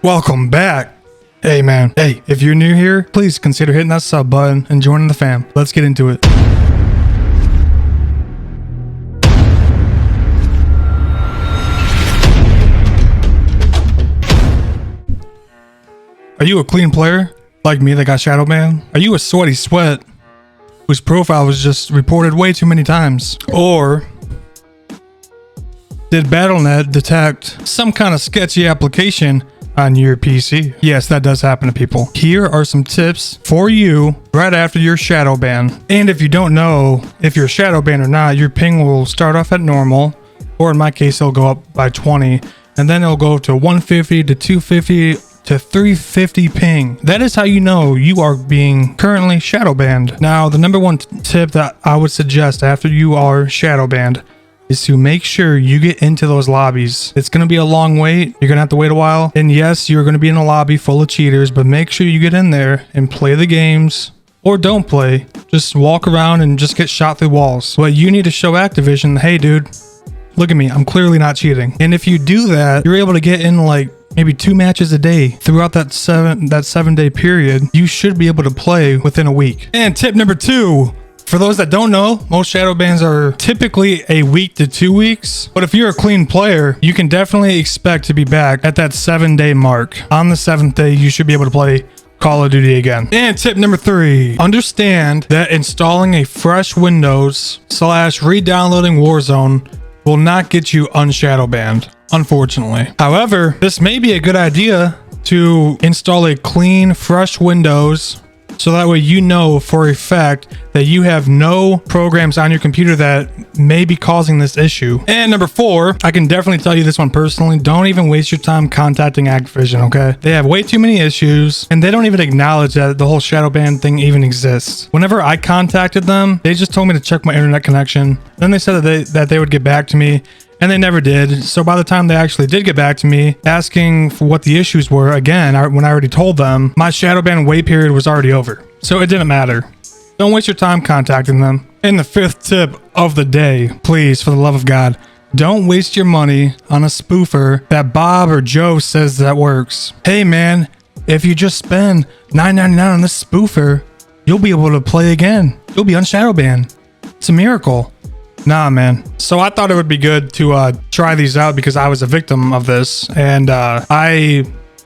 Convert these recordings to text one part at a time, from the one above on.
Welcome back. Hey man, hey, if you're new here, please consider hitting that sub button and joining the fam. Let's get into it. Are you a clean player like me that got Shadowban? Are you a sweaty sweat whose profile was just reported way too many times? Or did BattleNet detect some kind of sketchy application on your PC? Yes, that does happen to people. Here are some tips for you right after your Shadowban. And if you don't know if you're Shadowban or not, your ping will start off at normal, or in my case, it'll go up by 20, and then it'll go to 150 to 250 to 350 ping. That is how you know you are being currently Shadowbanned. Now, the number one tip that I would suggest after you are Shadowbanned is to make sure you get into those lobbies. It's going to be a long wait. You're going to have to wait a while. And yes, you're going to be in a lobby full of cheaters, but make sure you get in there and play the games, or don't play. Just walk around and just get shot through walls. But you need to show Activision, hey dude, look at me, I'm clearly not cheating. And if you do that, you're able to get in like maybe 2 matches a day throughout that 7-day period. You should be able to play within a week. And tip number 2, for those that don't know, most shadow bans are typically a week to 2 weeks. But if you're a clean player, you can definitely expect to be back at that 7-day mark. On the 7th day, you should be able to play Call of Duty again. And tip number 3, understand that installing a fresh Windows / re-downloading Warzone will not get you unshadowbanned, unfortunately. However, this may be a good idea to install a clean, fresh Windows, so that way you know for a fact that you have no programs on your computer that may be causing this issue. And number 4, I can definitely tell you this one personally, don't even waste your time contacting Activision, okay? They have way too many issues, and they don't even acknowledge that the whole Shadowban thing even exists. Whenever I contacted them, they just told me to check my internet connection. Then they said that they would get back to me, and they never did. So by the time they actually did get back to me asking for what the issues were, again, when I already told them, my Shadowban wait period was already over. So it didn't matter. Don't waste your time contacting them. And the 5th tip of the day, please, for the love of God, don't waste your money on a spoofer that Bob or Joe says that works. Hey man, if you just spend $9.99 on this spoofer, you'll be able to play again. You'll be on Shadowban. It's a miracle. Nah, man. So I thought it would be good to try these out because I was a victim of this, and I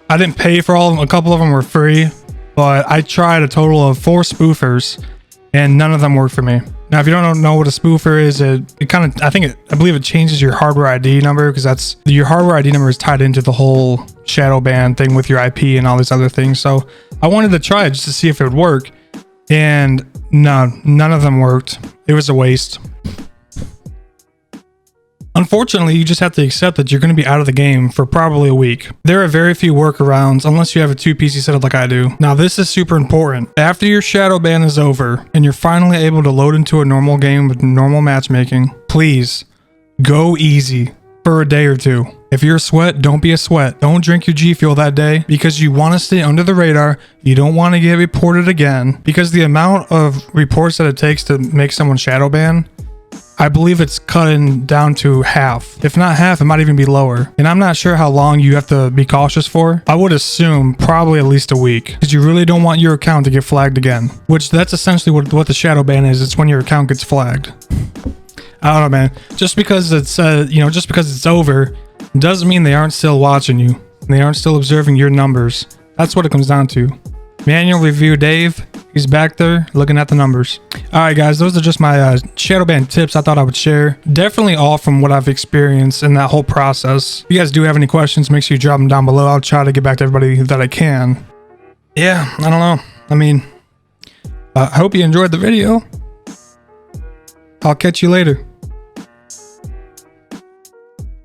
didn't pay for all of them. A couple of them were free, but I tried a total of 4 spoofers, and none of them worked for me. Now, if you don't know what a spoofer is, it kind of, I believe it changes your hardware ID number, because that's your hardware ID number is tied into the whole Shadowban thing with your IP and all these other things. So I wanted to try it just to see if it would work, and no, none of them worked. It was a waste. Unfortunately, you just have to accept that you're going to be out of the game for probably a week. There are very few workarounds unless you have a 2 PC setup like I do. Now, this is super important. After your Shadowban is over and you're finally able to load into a normal game with normal matchmaking, please go easy for a day or 2. If you're a sweat, don't be a sweat. Don't drink your G Fuel that day because you want to stay under the radar. You don't want to get reported again, because the amount of reports that it takes to make someone Shadowban, I believe it's cutting down to half. If not half, it might even be lower. And I'm not sure how long you have to be cautious for. I would assume probably at least a week, because you really don't want your account to get flagged again. Which that's essentially what the Shadowban is. It's when your account gets flagged. I don't know, man. Just because it's just because it's over doesn't mean they aren't still watching you. They aren't still observing your numbers. That's what it comes down to. Manual review Dave, he's back there looking at the numbers. All right, guys, those are just my Shadowban tips I thought I would share. Definitely all from what I've experienced in that whole process. If you guys do have any questions, make sure you drop them down below. I'll try to get back to everybody that I can. Yeah, I don't know. I mean, I hope you enjoyed the video. I'll catch you later.